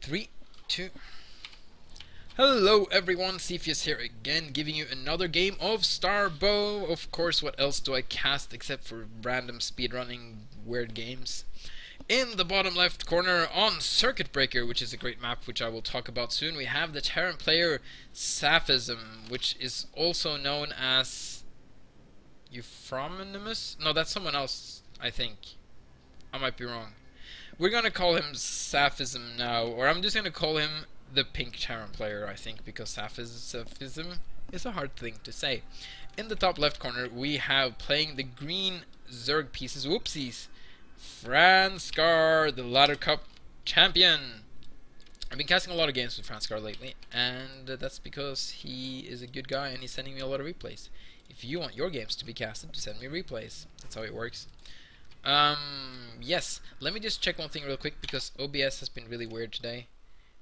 3, 2. Hello everyone, Cepheus here again, giving you another game of Starbow. Of course, what else do I cast except for random speedrunning weird games? In the bottom left corner on Circuit Breaker, which is a great map which I will talk about soon, we have the Terran player Scaphism, which is also known as Euphronymous? No, that's someone else, I think. I might be wrong. We're gonna call him Scaphism now, or I'm just gonna call him the pink Terran player, I think, because Scaphism is a hard thing to say. In the top left corner, we have playing the green Zerg pieces, whoopsies, Franscar, the Ladder Cup champion. I've been casting a lot of games with Franscar lately, and that's because he is a good guy and he's sending me a lot of replays. If you want your games to be casted, send me replays. That's how it works. Yes, let me just check one thing real quick, because OBS has been really weird today.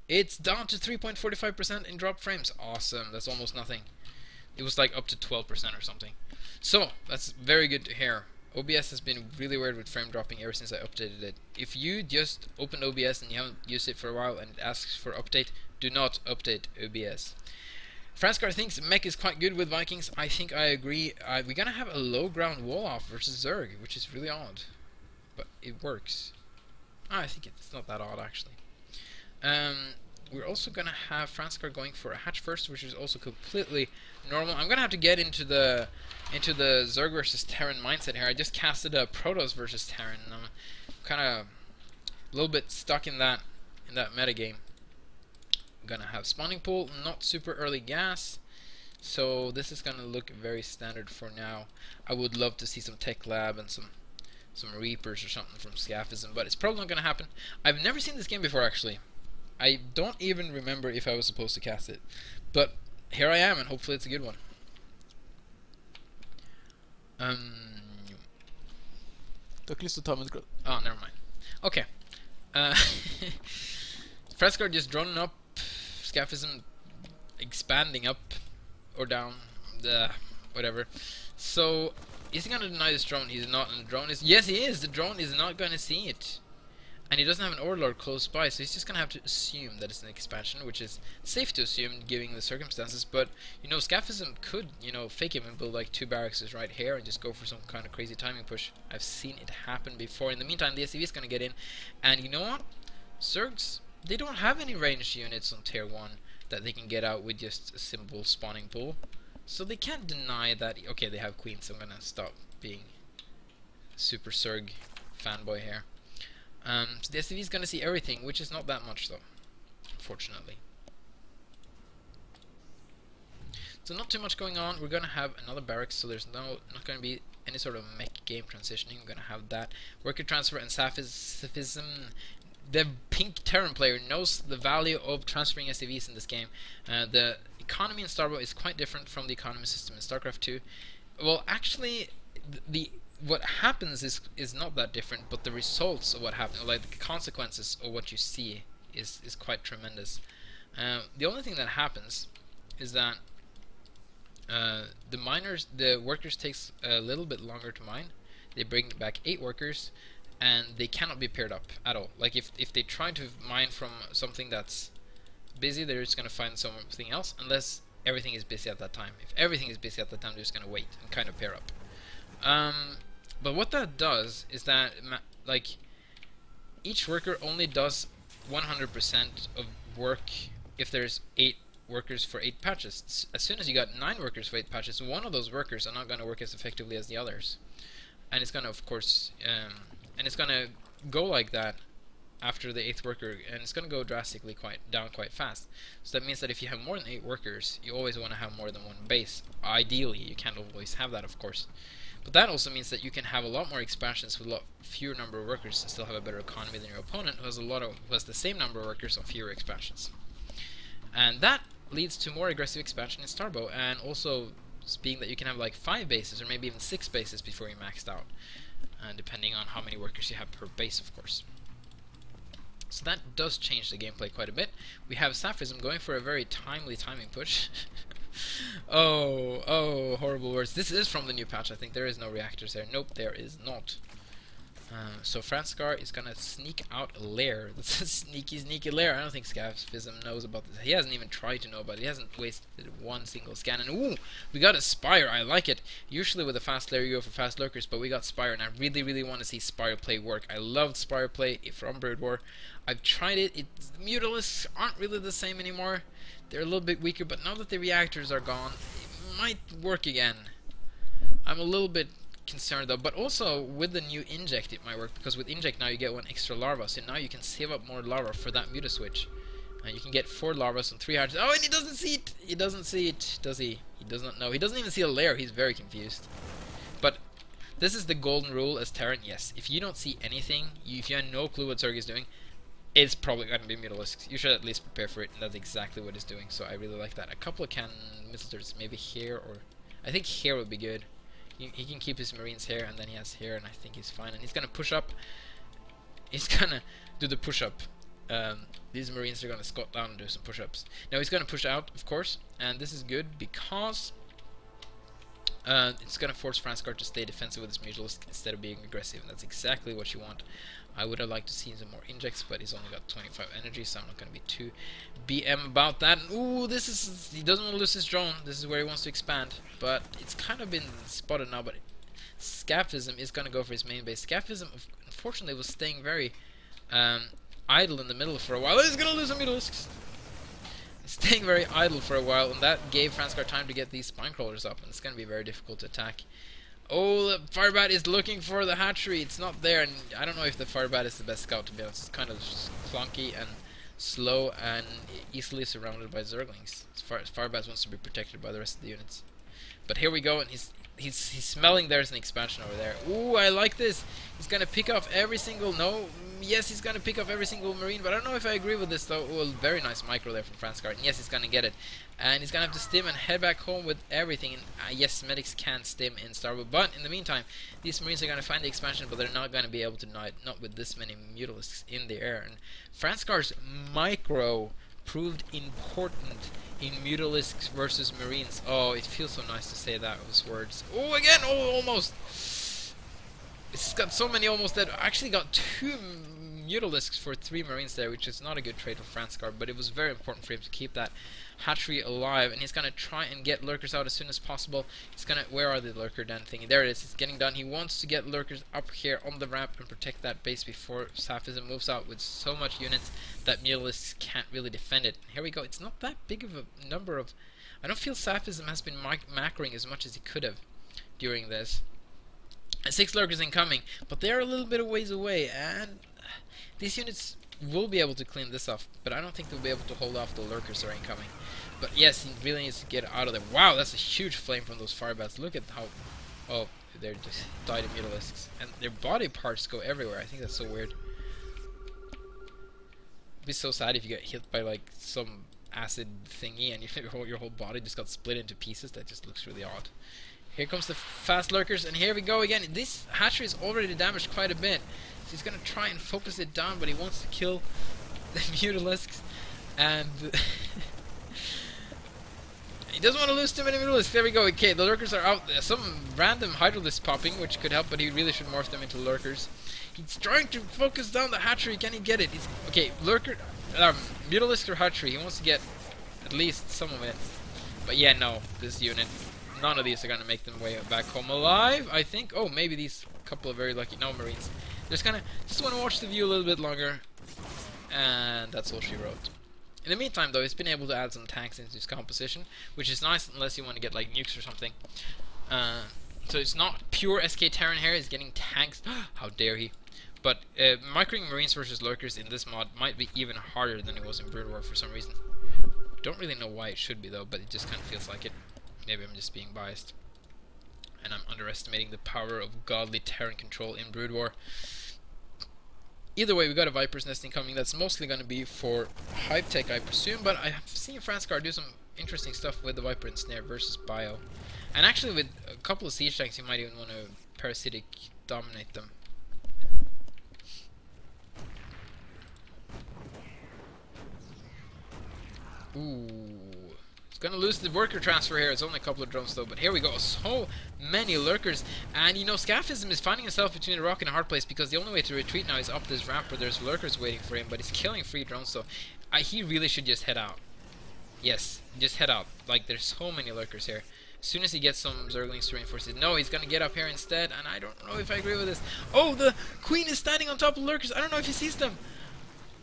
It's down to 3.45% in drop frames. Awesome, that's almost nothing. It was like up to 12% or something. So, that's very good to hear. OBS has been really weird with frame dropping ever since I updated it. If you just opened OBS and you haven't used it for a while and it asks for update, do not update OBS. Franscar thinks mech is quite good with Vikings. I think I agree. We're gonna have a low ground wall off versus Zerg, which is really odd. But it works. I think it's not that odd, actually. We're also gonna have Franscar going for a hatch first, which is also completely normal. I'm gonna have to get into the Zerg versus Terran mindset here. I just casted a Protoss versus Terran, and I'm kind of a little bit stuck in that meta game. I'm gonna have spawning pool, not super early gas, so this is gonna look very standard for now. I would love to see some tech lab and some Reapers or something from Scaphism, but it's probably not gonna happen. I've never seen this game before, actually. I don't even remember if I was supposed to cast it, but here I am, and hopefully it's a good one. Oh, never mind. Okay. Franscar just droning up, Scaphism expanding up or down, whatever. So, is he gonna deny this drone? He's not, and the drone is... Yes, he is! The drone is not gonna see it. And he doesn't have an Overlord close by, so he's just gonna have to assume that it's an expansion, which is safe to assume given the circumstances. But, you know, Scaphism could, you know, fake him and build like 2 barracks right here and just go for some kind of crazy timing push. I've seen it happen before. In the meantime, the SCV is gonna get in, and you know what? Zergs, they don't have any ranged units on tier 1 that they can get out with just a simple spawning pool. So they can't deny that. Okay, they have queens, so I'm gonna stop being super Zerg fanboy here. So the SCV is gonna see everything, which is not that much though, unfortunately. So not too much going on. We're gonna have another barracks, so there's not gonna be any sort of mech game transitioning. We're gonna have that worker transfer and Scaphism. The pink Terran player knows the value of transferring SCVs in this game. The economy in Starbow is quite different from the economy system in StarCraft 2. Well, actually, what happens is not that different, but the results of what happens, like the consequences of what you see, is quite tremendous. The only thing that happens is that the workers takes a little bit longer to mine. They bring back 8 workers, and they cannot be paired up at all. Like if they try to mine from something that's busy, they're just gonna find something else, unless everything is busy at that time. If everything is busy at that time, they're just gonna wait and kind of pair up. But what that does is that like each worker only does 100% of work if there's 8 workers for 8 patches. As soon as you got 9 workers for 8 patches, one of those workers are not going to work as effectively as the others, and it's going to, of course, and it's going to go like that after the 8th worker, and it's going to go drastically down quite fast. So that means that if you have more than 8 workers, you always want to have more than 1 base. Ideally, you can't always have that, of course. But that also means that you can have a lot more expansions with a lot fewer number of workers and still have a better economy than your opponent, who has the same number of workers on fewer expansions. And that leads to more aggressive expansion in Starbow, and also being that you can have like 5 bases or maybe even 6 bases before you're maxed out, depending on how many workers you have per base, of course. So that does change the gameplay quite a bit. We have Scaphism going for a very timely timing push. Oh, horrible words. This is from the new patch, I think. There is no reactors there. Nope, there is not. So Franscar is gonna sneak out a lair. That's a sneaky lair. I don't think Scaphism knows about this. He hasn't even tried to know about it. He hasn't wasted one single scan. And ooh, we got a Spire. I like it. Usually with a fast lair you go for fast lurkers, but we got Spire, and I really want to see Spire play work. I loved Spire play from Brood War. I've tried it. Mutalisks aren't really the same anymore. They're a little bit weaker, but now that the reactors are gone, it might work again. I'm a little bit concerned though, but also with the new inject it might work, because with inject now you get one extra larva, so now you can save up more larva for that muta switch, and you can get 4 larvas and 3 hatches. Oh, and he doesn't see it! He doesn't see it, does he? He does not know. He doesn't even see a lair. He's very confused. But this is the golden rule as Terran. Yes, if you don't see anything, if you have no clue what Zerg is doing, it's probably going to be Mutalisks. You should at least prepare for it, and that's exactly what he's doing, so I really like that. A couple of cannon missiles, maybe here, or I think here would be good. He can keep his Marines here, and then he has here, and I think he's fine. And he's gonna push up. He's gonna do the push-up. These Marines are gonna squat down and do some push-ups. Now he's gonna push out, of course, and this is good because it's gonna force Franscar to stay defensive with his Mutalisk instead of being aggressive, and that's exactly what you want. I would have liked to see some more injects, but he's only got 25 energy, so I'm not gonna be too BM about that. And ooh, he doesn't want to lose his drone. This is where he wants to expand, but it's kind of been spotted now. But Scaphism is gonna go for his main base. Scaphism, unfortunately, was staying very idle in the middle for a while. He's gonna lose some Mutalisks. Staying very idle for a while, and that gave Franscar time to get these spine crawlers up, and it's gonna be very difficult to attack. Oh, the Firebat is looking for the hatchery. It's not there, and I don't know if the Firebat is the best scout, to be honest. It's kind of clunky and slow and easily surrounded by Zerglings. Firebat wants to be protected by the rest of the units. But here we go, and he's smelling there's an expansion over there. Ooh, I like this. He's gonna pick off every single yes, he's gonna pick off every single Marine, but I don't know if I agree with this though. Well, very nice micro there from Franscar. And yes, he's gonna get it. And he's gonna have to stim and head back home with everything. And yes, medics can stim in Starbow, but in the meantime, these Marines are gonna find the expansion, but they're not gonna be able to not with this many Mutalisks in the air. And Franscar's micro proved important in Mutalisks versus Marines. Oh, it feels so nice to say those words. Oh, again! Oh, almost! It's got so many almost dead. I actually got 2 Mutalisks for 3 Marines there, which is not a good trade for Franscar, but it was very important for him to keep that hatchery alive, and he's gonna try and get lurkers out as soon as possible. He's gonna, where are the lurker den thingy? There it is, it's getting done. He wants to get lurkers up here on the ramp and protect that base before Scaphism moves out with so much units that Mutalisks can't really defend it. Here we go, it's not that big of a number of... I don't feel Scaphism has been macroing as much as he could have during this. 6 lurkers incoming, but they are a little bit of ways away, and these units will be able to clean this off, but I don't think they'll be able to hold off the lurkers that are incoming. But yes, he really needs to get out of there. Wow, that's a huge flame from those firebats. Look at how... Oh, they're just died of Mutalisks. And their body parts go everywhere. I think that's so weird. It'd be so sad if you get hit by like some acid thingy and your whole body just got split into pieces. That just looks really odd. Here comes the fast lurkers, and here we go again. This hatchery is already damaged quite a bit. So he's going to try and focus it down, but he wants to kill the Mutalisks. And he doesn't want to lose too many Mutalisks. There we go. Okay, the lurkers are out. Some random Hydrolisks popping, which could help, but he really should morph them into lurkers. He's trying to focus down the hatchery. Can he get it? Okay, lurker, Mutalisk or hatchery. He wants to get at least some of it. But yeah, no, this unit, none of these are going to make them way back home alive, I think. Oh, maybe these couple of very lucky, no, Marines. Just want to watch the view a little bit longer. And that's all she wrote. In the meantime, though, he's been able to add some tanks into his composition, which is nice unless you want to get like nukes or something. So it's not pure SK Terran here, he's getting tanks. How dare he. But microing Marines versus Lurkers in this mod might be even harder than it was in Brood War for some reason. Don't really know why it should be though, but it just kind of feels like it. Maybe I'm just being biased. And I'm underestimating the power of godly Terran control in Brood War. Either way, we got a Viper's Nest incoming. That's mostly going to be for Hype Tech, I presume, but I have seen Franscar do some interesting stuff with the Viper and Snare versus Bio. And actually with a couple of siege tanks, you might even want to parasitic dominate them. Ooh, Gonna lose the worker transfer here. It's only a couple of drones though, but here we go. So many lurkers, and you know, Scaphism is finding himself between a rock and a hard place because the only way to retreat now is up this ramp where there's lurkers waiting for him, but he's killing free drones, so he really should just head out. Yes, just head out. Like, there's so many lurkers here. As soon as he gets some Zerglings to reinforce it. No, he's gonna get up here instead, and I don't know if I agree with this. Oh, the queen is standing on top of lurkers. I don't know if he sees them.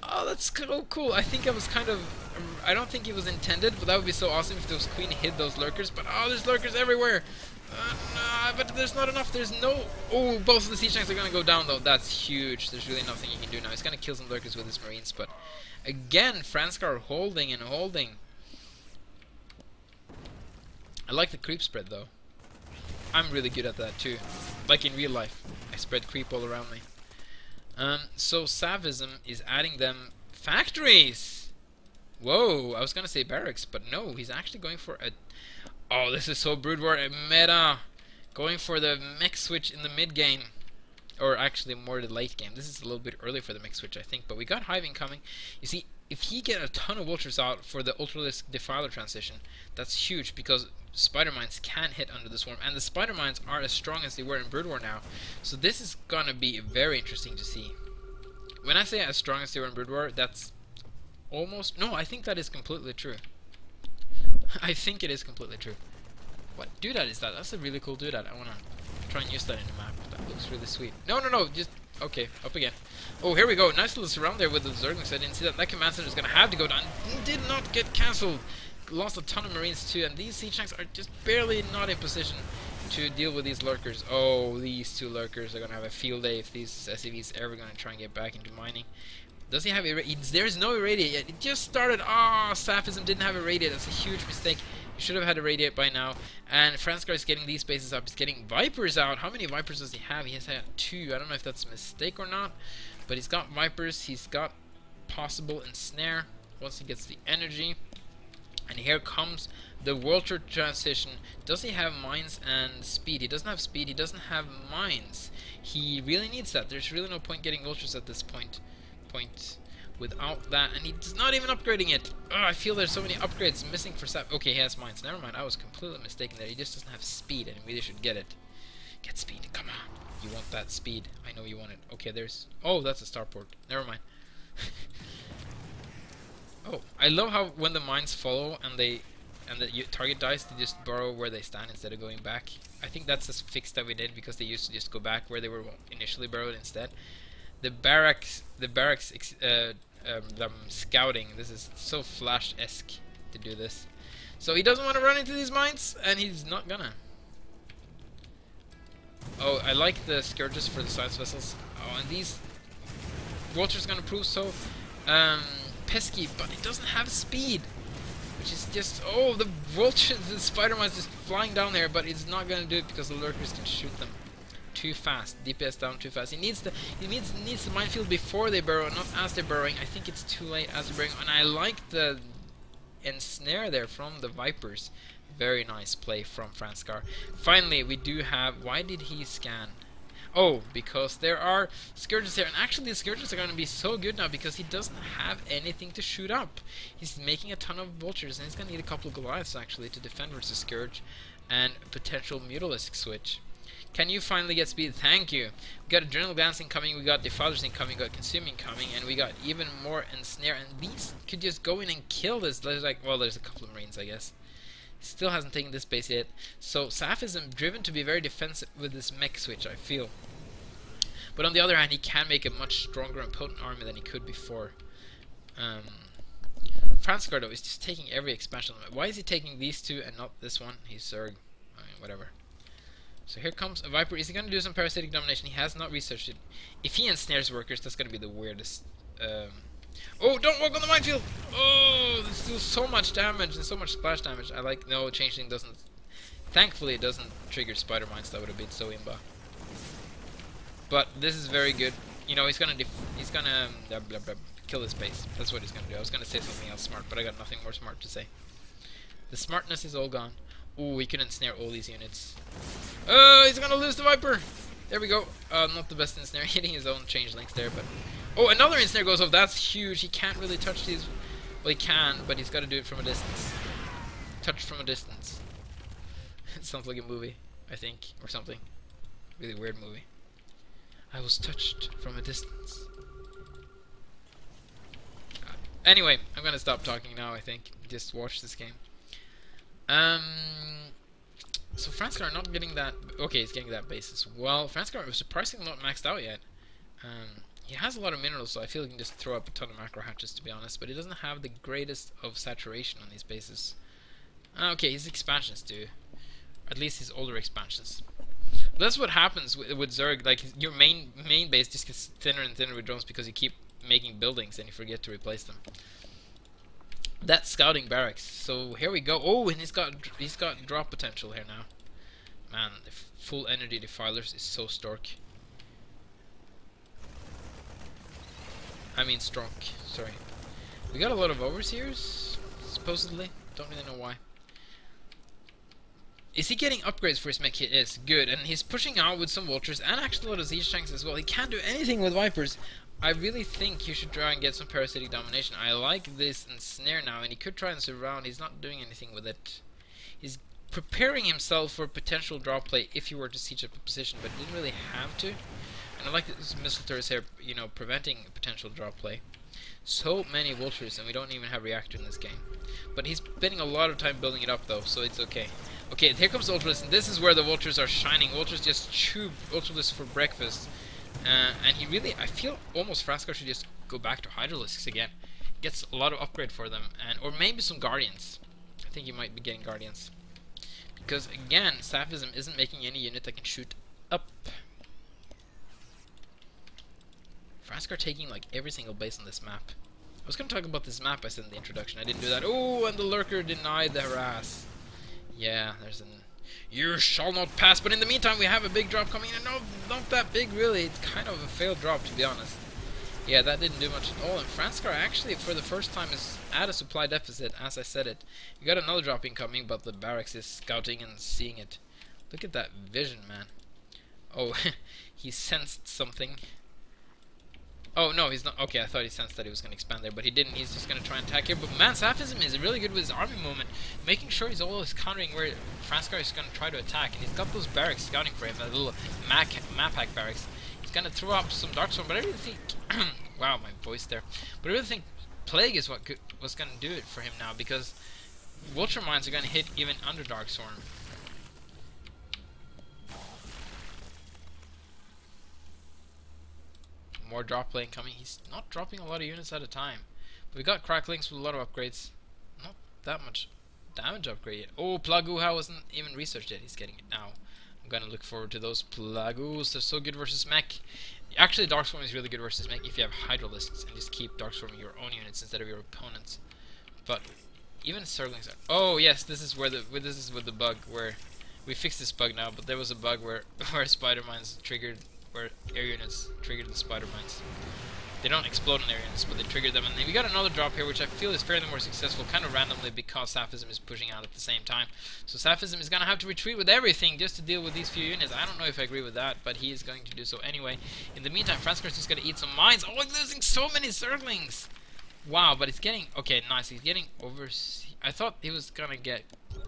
Oh, that's so cool. I think I was kind of... I don't think it was intended, but that would be so awesome if those queen hid those lurkers. But, oh, there's lurkers everywhere. No, but there's not enough. There's no... Oh, both of the siege tanks are going to go down, though. That's huge. There's really nothing you can do now. He's going to kill some lurkers with his marines, but... Again, Franscar holding and holding. I like the creep spread, though. I'm really good at that, too. Like in real life. I spread creep all around me. So Scaphism is adding them factories. Whoa, I was gonna say barracks, but no, he's actually going for a... Oh, this is so Brood War meta. Going for the mech switch in the mid game. Or actually more the late game. This is a little bit early for the mech switch, I think, but we got Hiving coming. You see, if he get a ton of vultures out for the Ultralisk Defiler transition, that's huge because Spider Mines can hit under the swarm, and the Spider Mines are as strong as they were in Brood War now. So this is gonna be very interesting to see. When I say as strong as they were in Brood War, that's almost... No, I think that is completely true. I think it is completely true. What doodad is that? That's a really cool doodad. I wanna try and use that in the map. That looks really sweet. No, no, no, just... Okay, up again. Oh, here we go. Nice little surround there with the Zerglings. I didn't see that. That command center is gonna have to go down. Did not get cancelled. Lost a ton of marines too, and these siege tanks are just barely not in position to deal with these lurkers. Oh, these two lurkers are gonna have a field day if these SCVs ever gonna try and get back into mining. Does he have there's no irradiate yet. It just started. Ah, oh, Scaphism didn't have irradiate. That's a huge mistake. He should have had irradiate by now. And Franscar is getting these bases up. He's getting Vipers out. How many Vipers does he have? He has had 2. I don't know if that's a mistake or not, but he's got Vipers. He's got possible ensnare once he gets the energy. And here comes the Vulture transition. Does he have mines and speed? He doesn't have speed. He doesn't have mines. He really needs that. There's really no point getting Vultures at this point without that. And he's not even upgrading it. Oh, I feel there's so many upgrades missing for Sap. Okay, he has mines. Never mind. I was completely mistaken there. He just doesn't have speed, and we really should get it. Get speed. Come on. You want that speed. I know you want it. Okay, there's... Oh, that's a starport. Never mind. Oh, I love how when the mines follow and the target dies, they just burrow where they stand instead of going back. I think that's a fix that we did because they used to just go back where they were initially burrowed instead. The barracks scouting. This is so Flash-esque to do this. So he doesn't want to run into these mines, and he's not gonna. Oh, I like the Scourges for the science vessels. Oh, and these Vulture's gonna prove so pesky, but it doesn't have speed, which is just... Oh, the Vulture, the Spider-Man's just flying down there, but it's not gonna do it because the lurkers can shoot them too fast. DPS down too fast. He needs the minefield before they burrow, not as they're burrowing. I think it's too late as they're burrowing, and I like the ensnare there from the Vipers. Very nice play from Franscar. Finally, we do have... Why did he scan? Oh, because there are Scourges here, and actually the Scourges are going to be so good now because he doesn't have anything to shoot up. He's making a ton of Vultures, and he's going to need a couple of Goliaths actually to defend versus Scourge and potential Mutalisk switch. Can you finally get speed? Thank you. We got Adrenal Glands incoming, we got Defilers incoming, we got Consuming coming, and we got even more Ensnare, and these could just go in and kill this. There's like, well, there's a couple of Marines, I guess. Still hasn't taken this base yet. So Scaphism driven to be very defensive with this mech switch, I feel. But on the other hand, he can make a much stronger and potent army than he could before. Franscar though is just taking every expansion. Why is he taking these two and not this one? He's Zerg. I mean, whatever. So here comes a Viper. Is he going to do some parasitic domination? He has not researched it. If he ensnares workers, that's going to be the weirdest. Oh, don't walk on the minefield! Oh, this does so much damage and so much splash damage. I like... No, Changeling doesn't... Thankfully, it doesn't trigger Spider Mines. That would have been so imba. But this is very good. You know, he's gonna kill this base. That's what he's gonna do. I was gonna say something else smart, but I got nothing more smart to say. The smartness is all gone. Ooh, we can ensnare all these units. Oh, he's gonna lose the Viper! There we go. Not the best ensnare, hitting his own Changelings there, but... Oh, another ensnare goes off. That's huge. He can't really touch these. Well, he can, but he's got to do it from a distance. touched from a distance. It sounds like a movie, I think, or something. Really weird movie. I was touched from a distance. Anyway, I'm gonna stop talking now, I think. Just watch this game. So Franscar not getting that... Okay, he's getting that base as well. Franscar was surprisingly not maxed out yet. He has a lot of minerals, so I feel he can just throw up a ton of macro hatches, to be honest. But he doesn't have the greatest of saturation on these bases. Okay, his expansions do. At least his older expansions. But that's what happens with Zerg. Like, your main base just gets thinner and thinner with drones because you keep making buildings and you forget to replace them. That's scouting barracks. So here we go. Oh, and he's got drop potential here now. Man, the full energy defilers is so stork. I mean strong. Sorry. We got a lot of overseers, supposedly. Don't really know why. Is he getting upgrades for his mech? He is. Good. And he's pushing out with some vultures and actually a lot of siege tanks as well. He can't do anything with vipers. I really think you should try and get some parasitic domination. I like this ensnare now, and he could try and surround. He's not doing anything with it. He's preparing himself for potential draw play if he were to siege up a position, but didn't really have to. And I like this missile turrets here, you know, preventing potential draw play. So many vultures, and we don't even have reactor in this game. But he's spending a lot of time building it up, though, so it's okay. Okay, here comes Ultralisk, and this is where the vultures are shining. Vultures just chew Ultralisk for breakfast. And he really, I feel almost Franscar should just go back to Hydralisks again. Gets a lot of upgrade for them, and or maybe some Guardians. I think he might be getting Guardians. Because again, Scaphism isn't making any unit that can shoot up. Franscar taking like every single base on this map. I was going to talk about this map I said in the introduction. I didn't do that. Oh, and the lurker denied the harass. Yeah, there's an... You shall not pass, but in the meantime we have a big drop coming in. No, not that big really. It's kind of a failed drop, to be honest. Yeah, that didn't do much at all. And Franscar actually, for the first time, is at a supply deficit, as I said it. You got another drop incoming, but the barracks is scouting and seeing it. Look at that vision, man. Oh, he sensed something. Oh, no, he's not. Okay, I thought he sensed that he was going to expand there, but he didn't. He's just going to try and attack here. But man, Scaphism is really good with his army movement, making sure he's always countering where Franscar is going to try to attack. And he's got those barracks scouting for him, that little map hack barracks. He's going to throw up some Darkstorm, but I really think... wow, my voice there. But I really think Plague is what was going to do it for him now, because Vulture Mines are going to hit even under Darkstorm. More drop plane coming. He's not dropping a lot of units at a time. But we got Cracklings with a lot of upgrades. Not that much damage upgrade yet. Oh, Plaguha wasn't even researched yet. He's getting it now. I'm gonna look forward to those Plagus. They're so good versus mech. Actually, Darkstorm is really good versus mech if you have Hydralisks and just keep Darkstorming your own units instead of your opponents. But even Zerglings are... Oh yes, this is where the bug where we fixed this bug now. But there was a bug where Spider Mines triggered. Where air units triggered the spider mines. They don't explode in air units, but they triggered them. And then we got another drop here, which I feel is fairly more successful, kind of randomly, because Scaphism is pushing out at the same time. So Scaphism is going to have to retreat with everything just to deal with these few units. I don't know if I agree with that, but he is going to do so anyway. In the meantime, Franscar is just going to eat some mines. Oh, he's losing so many Zerglings! Wow, but he's getting... Okay, nice. He's getting I thought he was going to get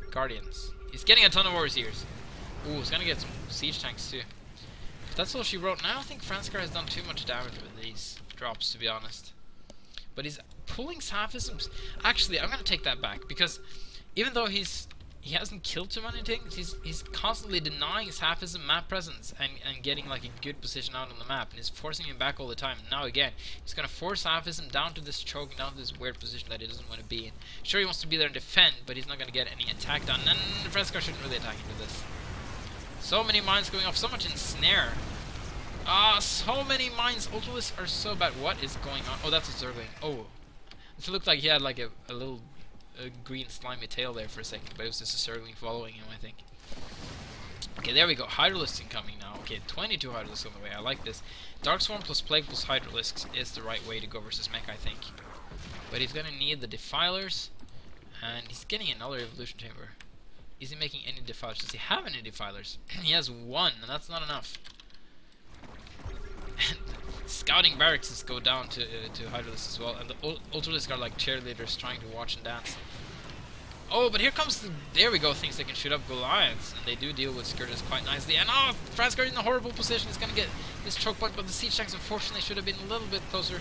Guardians. He's getting a ton of Overseers. Ooh, he's going to get some Siege Tanks too. That's all she wrote. Now I don't think Franscar has done too much damage with these drops, to be honest. But he's pulling Scaphisms. Actually, I'm gonna take that back, because even though he hasn't killed too many things, he's constantly denying Scaphism map presence and getting like a good position out on the map, and he's forcing him back all the time. And now again, he's gonna force Scaphism down to this choke, down to this weird position that he doesn't want to be in. Sure, he wants to be there and defend, but he's not gonna get any attack done. And Franscar shouldn't really attack into this. So many mines going off, so much ensnare. So many mines. Ultralisks are so bad. What is going on? Oh, that's a Zergling. Oh, it looked like he had like a little green slimy tail there for a second, but it was just a Zergling following him, I think. Okay, there we go. Hydralisks incoming now. Okay, 22 Hydralisks on the way. I like this. Darkstorm plus Plague plus Hydralisks is the right way to go versus mech, I think. But he's gonna need the Defilers, and he's getting another Evolution Chamber. Is he making any Defilers? Does he have any Defilers? He has one, and that's not enough. Scouting barracks go down to Hydralisks as well, and the Ultralisks are like cheerleaders trying to watch and dance. Oh, but here comes the... There we go, thinks they can shoot up Goliaths. And they do deal with Scourges quite nicely. And oh, Franscar in a horrible position. He's going to get this choke point, but the siege tanks unfortunately should have been a little bit closer.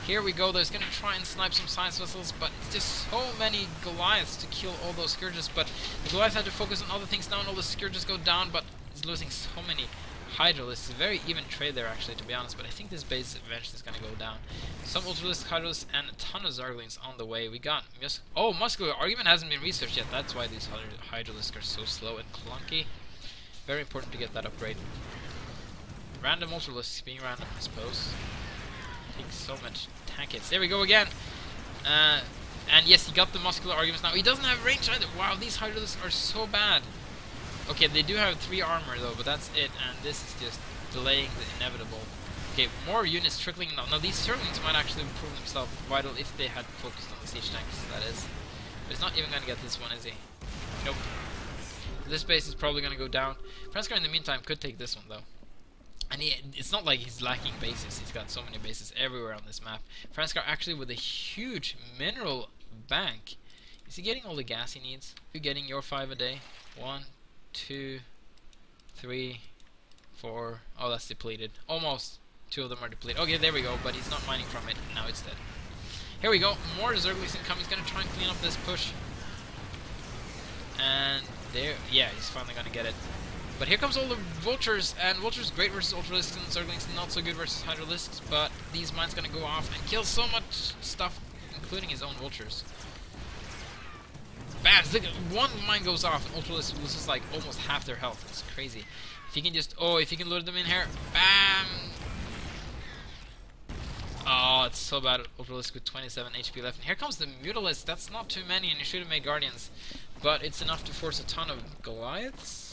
Here we go, there's going to try and snipe some science vessels, but it's just so many Goliaths to kill all those Scourges. But the Goliaths had to focus on other things now, and all the Scourges go down, but he's losing so many Hydralisks. Very even trade there, actually, to be honest, but I think this base eventually is going to go down. Some Ultralisks, Hydralisks, and a ton of Zerglings on the way. We got... Oh, Muscular Argument hasn't been researched yet. That's why these Hydralisks are so slow and clunky. Very important to get that upgrade. Random Ultralisks being random, I suppose. Takes so much tank hits. There we go again. And yes, he got the Muscular Arguments now. He doesn't have range either. Wow, these Hydralisks are so bad. Okay, they do have 3 armor though, but that's it, and this is just delaying the inevitable. Okay, more units trickling now. Now these Zerglings might actually prove themselves vital if they had focused on the siege tanks, that is. But he's not even going to get this one, is he? Nope. This base is probably going to go down. Franscar in the meantime could take this one though. And it's not like he's lacking bases. He's got so many bases everywhere on this map. Franscar actually with a huge mineral bank. Is he getting all the gas he needs? Are you getting your 5 a day? 1, 2, 3, 4. Oh, that's depleted. Almost. 2 of them are depleted. Okay, there we go. But he's not mining from it. Now it's dead. Here we go. More Zerglings incoming. He's going to try and clean up this push. And there. Yeah, he's finally going to get it. But here comes all the Vultures, and Vultures great versus Ultralisks, and Zerglings not so good versus Hydralisks, but these mines gonna go off and kill so much stuff, including his own Vultures. Bam! Look, one mine goes off, and Ultralisk loses like almost half their health. It's crazy. If he can just, if he can lure them in here, bam! Oh, it's so bad. Ultralisk with 27 HP left. And here comes the Mutalisk. That's not too many, and you should have made Guardians, but it's enough to force a ton of Goliaths.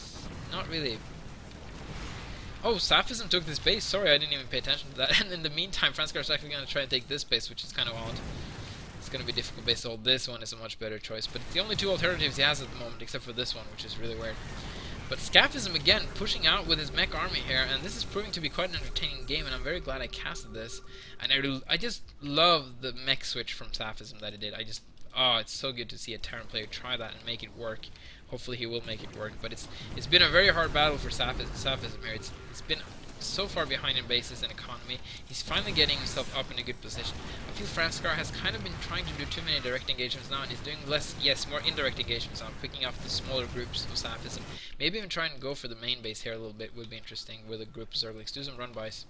Not really. Oh, Scaphism took this base. Sorry, I didn't even pay attention to that. And in the meantime, Franscar is actually going to try and take this base, which is kind of odd. It's going to be a difficult base to hold. This one is a much better choice. But it's the only 2 alternatives he has at the moment, except for this one, which is really weird. But Scaphism, again, pushing out with his mech army here. And this is proving to be quite an entertaining game, and I'm very glad I casted this. And I just love the mech switch from Scaphism that it did. Oh, it's so good to see a Terran player try that and make it work. Hopefully he will make it work, but it's been a very hard battle for Scaphism here. It's been so far behind in bases and economy. He's finally getting himself up in a good position. I feel Franscar has kind of been trying to do too many direct engagements now, and he's doing less, yes, more indirect engagements now, picking off the smaller groups of Scaphism. Maybe even try and go for the main base here a little bit would be interesting with a group of Zerglings. Do some run-bys.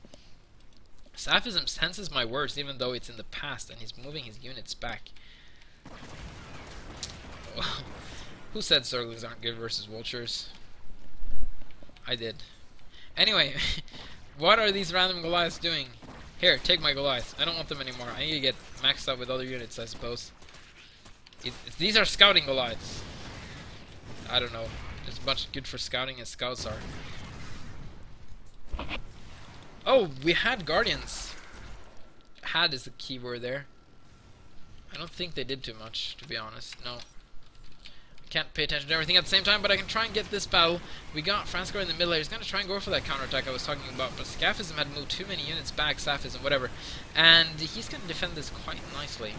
Scaphism senses my words, even though it's in the past, and he's moving his units back. Who said Zerglings aren't good versus Vultures? I did. Anyway, what are these random Goliaths doing? Here, take my Goliaths. I don't want them anymore. I need to get maxed out with other units, I suppose. These are scouting Goliaths. I don't know. There's a bunch good for scouting as scouts are. Oh, we had Guardians. Had is the key word there. I don't think they did too much, to be honest. No. Can't pay attention to everything at the same time, but I can try and get this battle. We got Franscar in the middle. He's going to try and go for that counterattack I was talking about, but Scaphism had moved too many units back, Scaphism, whatever. And he's going to defend this quite nicely.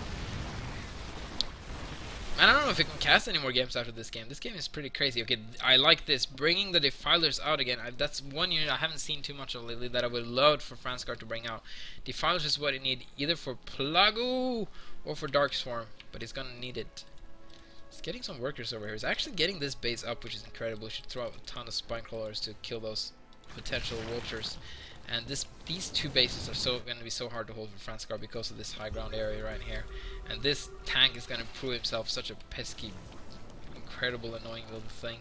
And I don't know if I can cast any more games after this game. This game is pretty crazy. Okay, I like this. Bringing the Defilers out again. That's one unit I haven't seen too much of lately that I would love for Franscar to bring out. Defilers is what you need either for Plague or for Dark Swarm, but he's going to need it. He's getting some workers over here. He's actually getting this base up, which is incredible. He should throw out a ton of Spinecrawlers to kill those potential Vultures. And these 2 bases are going to be so hard to hold for Franscar because of this high ground area right here. And this tank is going to prove himself such a pesky, incredible, annoying little thing.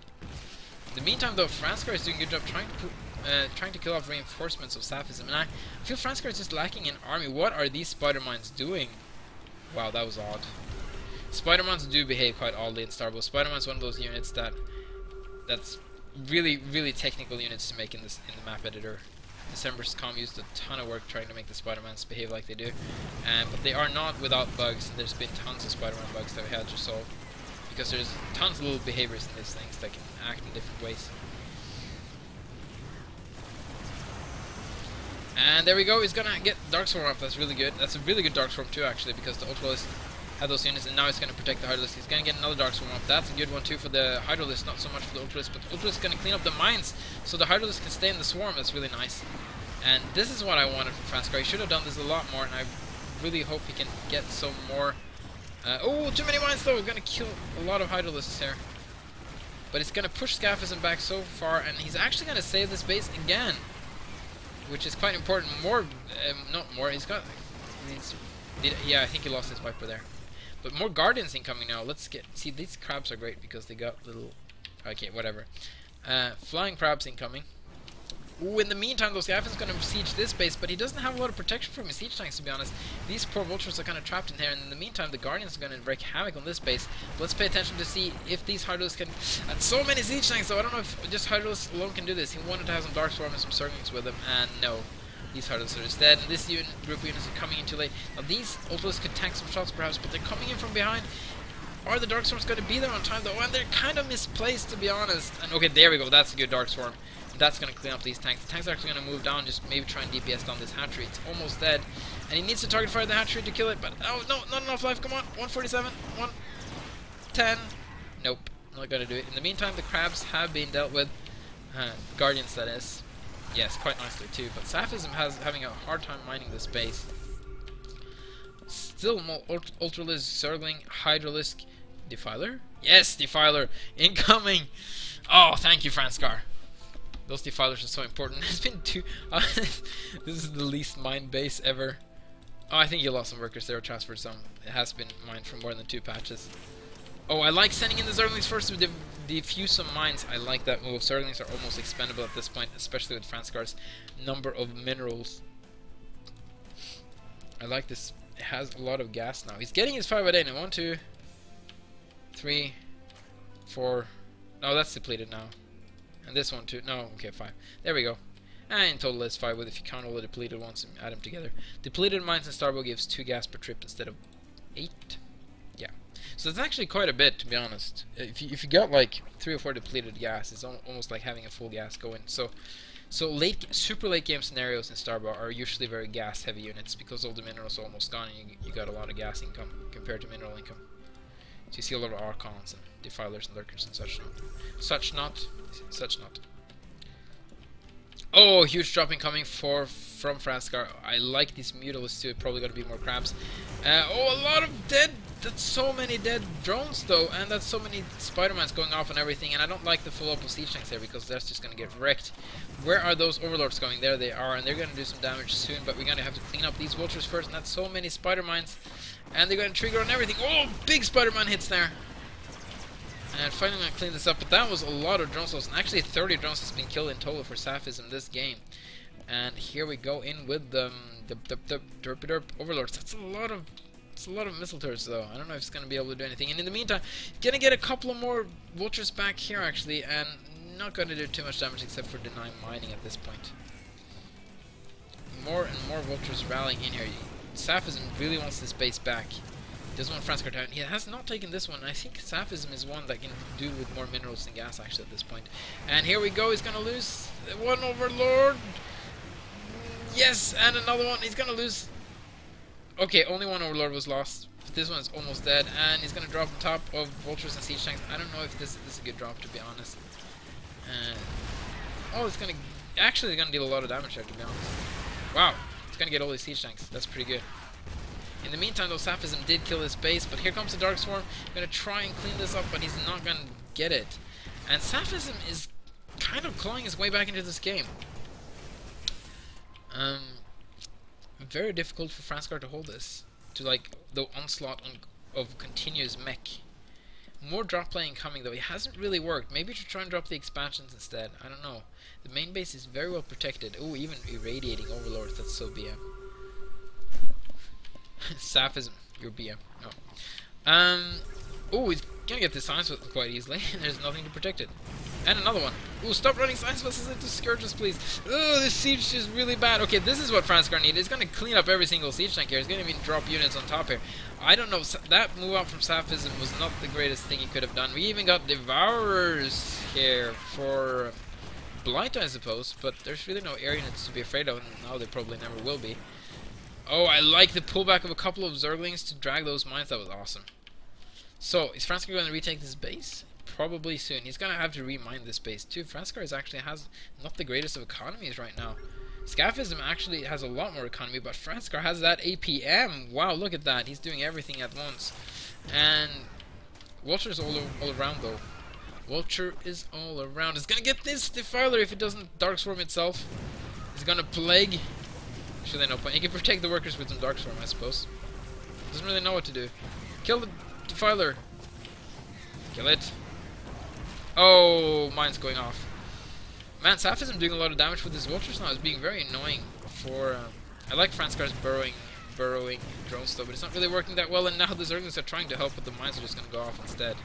In the meantime, though, Franscar is doing a good job trying to kill off reinforcements of Scaphism. And I feel Franscar is just lacking in army. What are these spider mines doing? Wow, that was odd. Spider-Mons do behave quite oddly in Starbow. Spider-Mon's one of those units that's really, really technical units to make in the map editor. December's com used a ton of work trying to make the Spider-Mans behave like they do, but they are not without bugs. There's been tons of Spider-Man bugs that we had to solve because there's tons of little behaviors in these things that can act in different ways. And there we go. He's gonna get Dark Swarm up. That's really good. That's a really good Dark Swarm too, actually, because the Ultralisk have those units, and now he's going to protect the Hydralisk. He's going to get another Dark Swarm up. That's a good one too for the Hydralisk, not so much for the Ultralisk, but the Ultralisk is going to clean up the mines, so the Hydralisk can stay in the swarm. That's really nice. And this is what I wanted from Franscar. He should have done this a lot more, and I really hope he can get some more. Oh, too many mines though. We're going to kill a lot of Hydralisks here. But it's going to push Scaphism back so far, and he's actually going to save this base again, which is quite important. Not more. Yeah, I think he lost his Viper there. But more Guardians incoming now. Let's see, these crabs are great because they got little. Okay, whatever. Flying crabs incoming. Ooh, in the meantime, though, Scaphism's going to siege this base, but he doesn't have a lot of protection from his siege tanks, to be honest. These poor vultures are kind of trapped in here, and in the meantime, the Guardians are going to wreak havoc on this base. But let's pay attention to see if these Hydralisks can... And so many siege tanks, though. I don't know if just Hydralisks alone can do this. He wanted to have some Dark Swarm and some Zerglings with him, and no. These Hydralisks are just dead, and this group of units are coming in too late. Now, these Ultralisks could tank some shots, perhaps, but they're coming in from behind. Are the Dark Swarms going to be there on time, though? And they're kind of misplaced, to be honest. And okay, there we go. That's a good Dark Swarm. That's going to clean up these tanks. The tanks are actually going to move down, just maybe try and DPS down this hatchery. It's almost dead. And he needs to target fire the hatchery to kill it, but oh no, not enough life. Come on, 147, 110. Nope, not going to do it. In the meantime, the crabs have been dealt with. Guardians, that is. Yes, quite nicely too. But Scaphism having a hard time mining this base. Still more Ultralisk, Zergling, Hydralisk, Defiler? Yes, Defiler! Incoming! Oh, thank you, Franscar. Those Defilers are so important. There's been two... this is the least mined base ever. Oh, I think you lost some workers there, or transferred some. It has been mined for more than 2 patches. Oh, I like sending in the Zerglings first to defuse some mines. I like that move. Zerglings are almost expendable at this point, especially with Franscar's number of minerals. I like this. It has a lot of gas now. He's getting his 5 a day now. 1, 2, 3, 4. No, that's depleted now. And this one too. No, okay, 5. There we go. And in total it's 5 with if you count all the depleted ones and add them together. Depleted mines in Starbow gives 2 gas per trip instead of 8. Yeah. So that's actually quite a bit, to be honest. If you got like 3 or 4 depleted gas, it's almost like having a full gas going. So super late game scenarios in Starbow are usually very gas heavy units because all the minerals are almost gone and you got a lot of gas income compared to mineral income. So you see a lot of Archons and Defilers and Lurkers and such not. Oh, huge drop incoming from Franscar. I like these Mutalisks too. Probably got to be more crabs. Oh, a lot of dead. That's so many dead drones though, and that's so many Spider-Mans going off and everything. And I don't like the full up of siege tanks there because that's just gonna get wrecked. Where are those Overlords going? There they are, and they're gonna do some damage soon. But we're gonna have to clean up these vultures first, and that's so many Spider-Mines. And they're gonna trigger on everything. Oh, big Spider-Man hits there. And finally I'm gonna clean this up, but that was a lot of drone souls, and actually 30 drones has been killed in total for Scaphism this game. And here we go in with the derp Overlords. That's a lot of missile turrets though. I don't know if it's gonna be able to do anything. And in the meantime, gonna get a couple of more vultures back here actually, and not gonna do too much damage except for deny mining at this point. More and more vultures rallying in here. Scaphism really wants this base back. Doesn't want Franscar down. He has not taken this one. I think Scaphism is one that can do with more minerals than gas actually at this point. And here we go. He's gonna lose one Overlord. Yes, and another one. He's gonna lose. Okay, only one Overlord was lost. This one's almost dead, and he's gonna drop on top of vultures and siege tanks. I don't know if this is a good drop, to be honest. Oh, it's gonna actually gonna deal a lot of damage there, to be honest. Wow, it's gonna get all these siege tanks. That's pretty good. In the meantime, though, Scaphism did kill his base, but here comes the Dark Swarm. Gonna try and clean this up, but he's not gonna get it. And Scaphism is kind of clawing his way back into this game. Very difficult for Franscar to hold this. To like the onslaught of continuous mech. More drop playing coming though. It hasn't really worked. Maybe we should try and drop the expansions instead. I don't know. The main base is very well protected. Oh, even irradiating Overlords. That's so BM. Scaphism, you're BM. No. Oh, he's gonna get this Science Vessel quite easily. There's nothing to protect it. And another one. Oh, stop running Science Vessels into Scourges, please. Oh, this siege is really bad. Okay, this is what Franscar needed. He's gonna clean up every single siege tank here. He's gonna even drop units on top here. I don't know. That move out from Scaphism was not the greatest thing he could have done. We even got Devourers here for Blight, I suppose. But there's really no air units to be afraid of. And now there probably never will be. Oh, I like the pullback of a couple of Zerglings to drag those mines. That was awesome. So, is Franscar going to retake this base? Probably soon. He's going to have to remine this base too. Franscar actually has not the greatest of economies right now. Scaphism actually has a lot more economy, but Franscar has that APM. Wow, look at that. He's doing everything at once. And Vulture's all around though. Vulture is all around. It's going to get this Defiler if it doesn't Darkstorm itself. He's going to Plague. Actually, no point. He can protect the workers with some Darkstorm, I suppose. Doesn't really know what to do. Kill the Defiler. Kill it. Oh, mine's going off. Man, Scaphism doing a lot of damage with his Vultures now is being very annoying for... I like Franscar's burrowing drones though, but it's not really working that well, and now the Zerglings are trying to help, but the mines are just going to go off instead.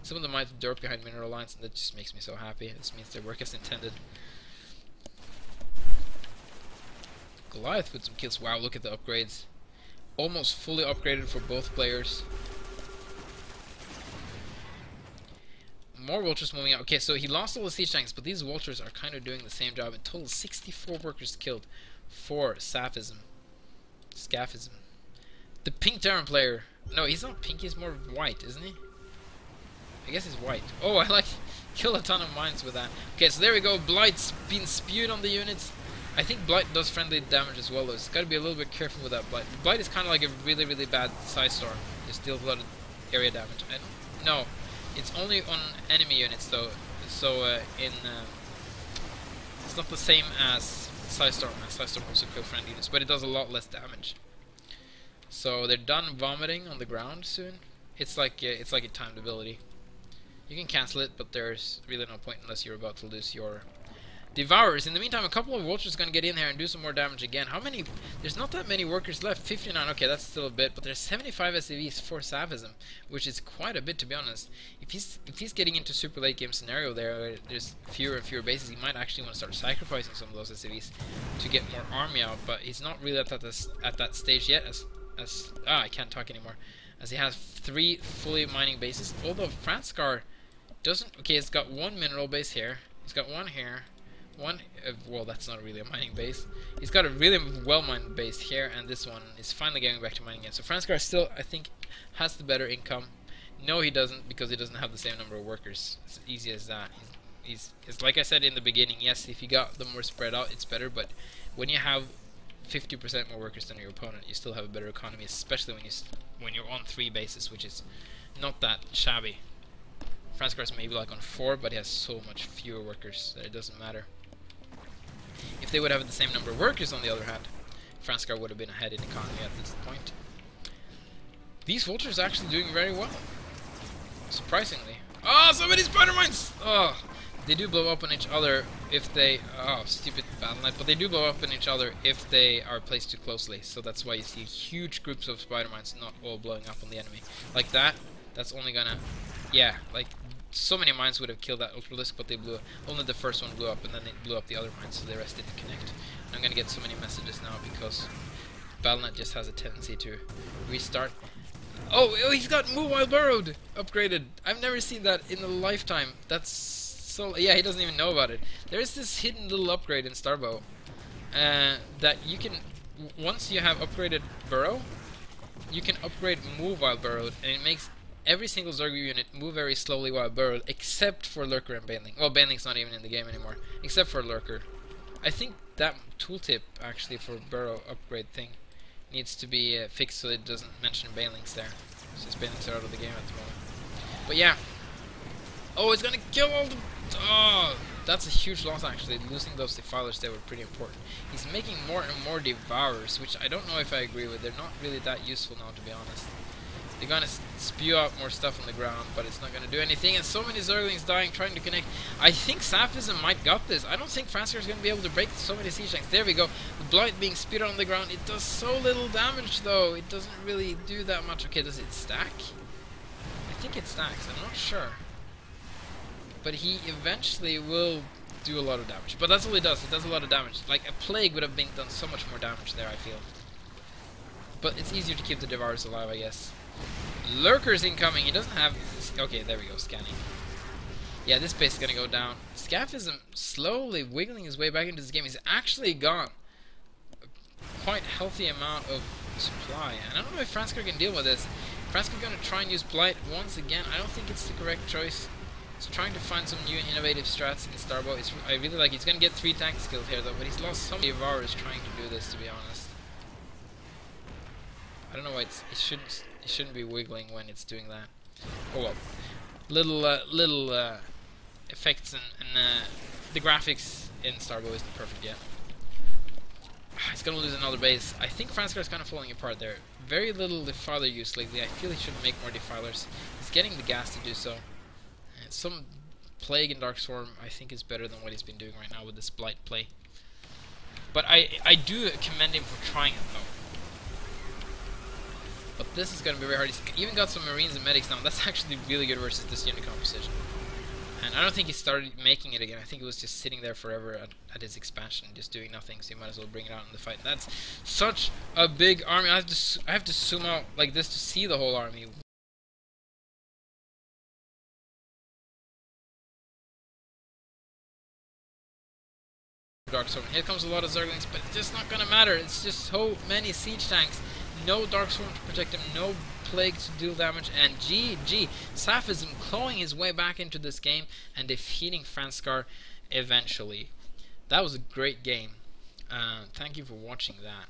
Some of the mines dirt behind mineral lines, and that just makes me so happy. This means they work as intended. Goliath with some kills. Wow, look at the upgrades. Almost fully upgraded for both players. More Vultures moving out. Okay, so he lost all the siege tanks, but these Vultures are kind of doing the same job. In total, 64 workers killed for Scaphism. The pink Terran player. No, he's not pink, he's more white, isn't he? I guess he's white. Oh, I like kill a ton of mines with that. Okay, so there we go. Blight's being spewed on the units. I think Blight does friendly damage as well, though. It's got to be a little bit careful with that Blight. Blight is kind of like a really, really bad side storm. It deals a lot of area damage. No, it's only on enemy units, though. So it's not the same as side storm. Side storm also kill friendly units, but it does a lot less damage. So they're done vomiting on the ground soon. It's like a timed ability. You can cancel it, but there's really no point unless you're about to lose your Devourers. In the meantime, a couple of Vultures going to get in here and do some more damage again. How many? There's not that many workers left. 59. Okay, that's still a bit, but there's 75 SCVs for Scaphism, which is quite a bit, to be honest. If he's getting into super late game scenario there, there's fewer and fewer bases. He might actually want to start sacrificing some of those SCVs to get more army out, but he's not really at that stage yet. I can't talk anymore. As he has 3 fully mining bases. Although Franscar doesn't. Okay, it's got 1 mineral base here. He's got 1 here. Well, that's not really a mining base. He's got a really well-mined base here, and this one is finally getting back to mining again. So Franscar still, I think, has the better income. No, he doesn't, because he doesn't have the same number of workers. It's easy as that. It's like I said in the beginning, yes, if you got them more spread out, it's better, but when you have 50% more workers than your opponent, you still have a better economy, especially when you're on 3 bases, which is not that shabby. Franscar's maybe like on 4, but he has so much fewer workers that it doesn't matter. If they would have the same number of workers, on the other hand, Franscar would have been ahead in economy at this point. These Vultures are actually doing very well, surprisingly. Oh, so many spider mines! Oh, they do blow up on each other if they... Oh, stupid battle knight. But they do blow up on each other if they are placed too closely. So that's why you see huge groups of spider mines not all blowing up on the enemy. Like that, that's only gonna... Yeah, like... So many mines would have killed that Ultralisk, but they blew up. Only the first one blew up, and then they blew up the other mines, so the rest didn't connect. And I'm gonna get so many messages now because Battlenet just has a tendency to restart. Oh, he's got Move While Burrowed upgraded. I've never seen that in a lifetime. That's so... Yeah, he doesn't even know about it. There's this hidden little upgrade in Starbow that you can... Once you have upgraded Burrow, you can upgrade Move While Burrowed, and it makes every single Zerg unit move very slowly while burrowed, except for Lurker and Baneling. Well, Baneling's not even in the game anymore, except for Lurker. I think that tooltip, actually, for burrow upgrade thing needs to be fixed so it doesn't mention Banelings there, since Banelings are out of the game at the moment. But yeah. Oh, it's gonna kill all the... Oh, that's a huge loss, actually. Losing those Defilers there were pretty important. He's making more and more Devourers, which I don't know if I agree with. They're not really that useful now, to be honest. They're gonna spew out more stuff on the ground, but it's not gonna do anything, and so many Zerglings dying trying to connect. I think Scaphism might got this. I don't think Franscar is gonna be able to break so many siege tanks. There we go. The Blight being spewed out on the ground. It does so little damage, though. It doesn't really do that much. Okay, does it stack? I think it stacks. I'm not sure. But he eventually will do a lot of damage. But that's all it does. It does a lot of damage. Like, a Plague would have been done so much more damage there, I feel. But it's easier to keep the Devourers alive, I guess. Lurkers incoming. He doesn't have... Okay, there we go. Scanning. Yeah, this base is going to go down. Scaphism slowly wiggling his way back into this game. He's actually gone quite healthy amount of supply, and I don't know if Franscar can deal with this. Franscar going to try and use Blight once again. I don't think it's the correct choice. He's trying to find some new innovative strats in Starbow. I really like. He's going to get 3 tank skills here though, but he's lost so many hours trying to do this, to be honest. I don't know why it shouldn't be wiggling when it's doing that. Oh well. Little effects and the graphics in Starbow isn't perfect yet. He's gonna lose another base. I think Franscar is kind of falling apart there. Very little defiler use lately. I feel he should make more defilers. He's getting the gas to do so. And some Plague and Dark Swarm I think is better than what he's been doing right now with this Blight play. But I do commend him for trying it though. But this is gonna be very hard. He's even got some Marines and Medics now. That's actually really good versus this unit composition. And I don't think he started making it again. I think it was just sitting there forever at his expansion, just doing nothing. So you might as well bring it out in the fight. And that's such a big army. I have to zoom out like this to see the whole army. Dark Swarm. Here comes a lot of Zerglings, but it's just not gonna matter. It's just so many siege tanks. No Dark Swarm to protect him. No Plague to deal damage, and GG, Scaphism clawing his way back into this game and defeating Franscar eventually. That was a great game. Thank you for watching that.